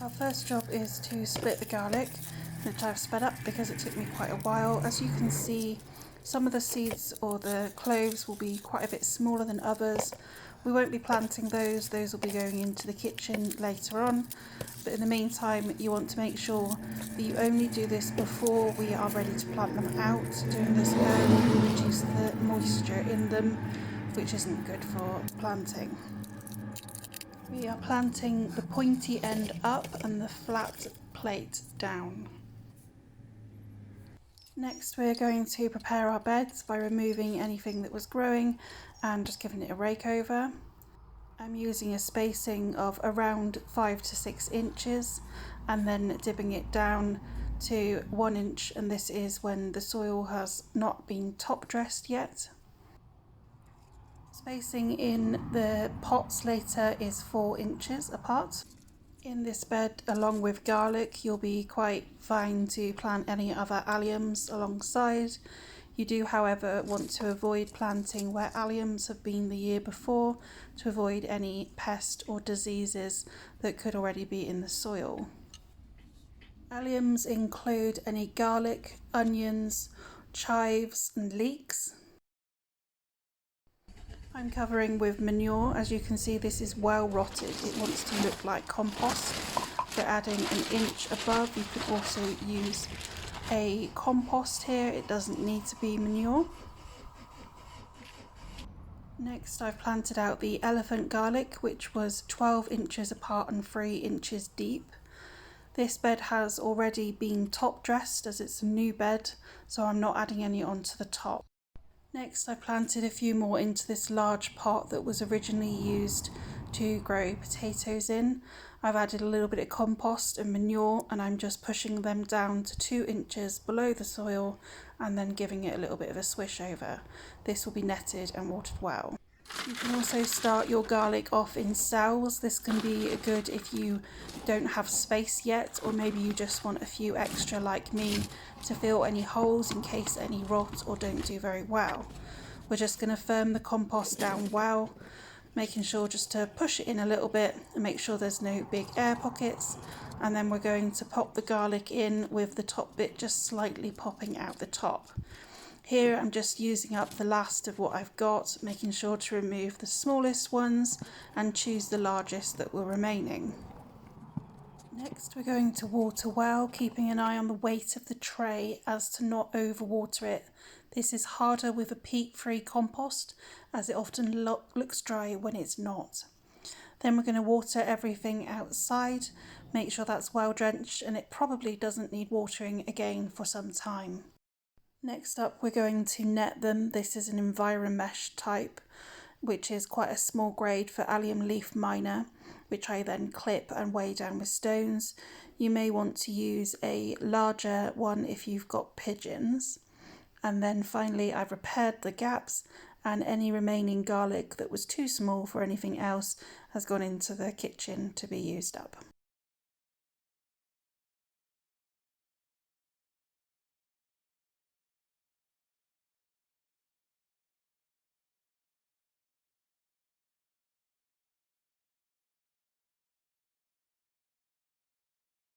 Our first job is to split the garlic, which I've sped up because it took me quite a while. As you can see, some of the seeds or the cloves will be quite a bit smaller than others. We won't be planting those will be going into the kitchen later on. But in the meantime, you want to make sure that you only do this before we are ready to plant them out. Doing this early will reduce the moisture in them, which isn't good for planting. We are planting the pointy end up and the flat plate down. Next we're going to prepare our beds by removing anything that was growing and just giving it a rake over. I'm using a spacing of around 5 to 6 inches and then dipping it down to 1 inch, and this is when the soil has not been top dressed yet. Spacing in the pots later is 4 inches apart. In this bed, along with garlic, you'll be quite fine to plant any other alliums alongside. You do, however, want to avoid planting where alliums have been the year before to avoid any pest or diseases that could already be in the soil. Alliums include any garlic, onions, chives and leeks. I'm covering with manure. As you can see, this is well rotted. It wants to look like compost. We're adding 1 inch above. You could also use a compost here. It doesn't need to be manure. Next, I've planted out the elephant garlic, which was 12 inches apart and 3 inches deep. This bed has already been top dressed as it's a new bed, so I'm not adding any onto the top. Next, I planted a few more into this large pot that was originally used to grow potatoes in. I've added a little bit of compost and manure, and I'm just pushing them down to 2 inches below the soil and then giving it a little bit of a swish over. This will be netted and watered well. You can also start your garlic off in cells. This can be good if you don't have space yet, or maybe you just want a few extra like me to fill any holes in case any rot or don't do very well. We're just going to firm the compost down well, making sure just to push it in a little bit and make sure there's no big air pockets, and then we're going to pop the garlic in with the top bit just slightly popping out the top. Here I'm just using up the last of what I've got, making sure to remove the smallest ones and choose the largest that were remaining. Next we're going to water well, keeping an eye on the weight of the tray as to not overwater it. This is harder with a peat-free compost as it often looks dry when it's not. Then we're going to water everything outside, make sure that's well drenched, and it probably doesn't need watering again for some time. Next up we're going to net them. This is an EnviroMesh type, which is quite a small grade for Allium leaf miner, which I then clip and weigh down with stones. You may want to use a larger one if you've got pigeons. And then finally I've repaired the gaps, and any remaining garlic that was too small for anything else has gone into the kitchen to be used up.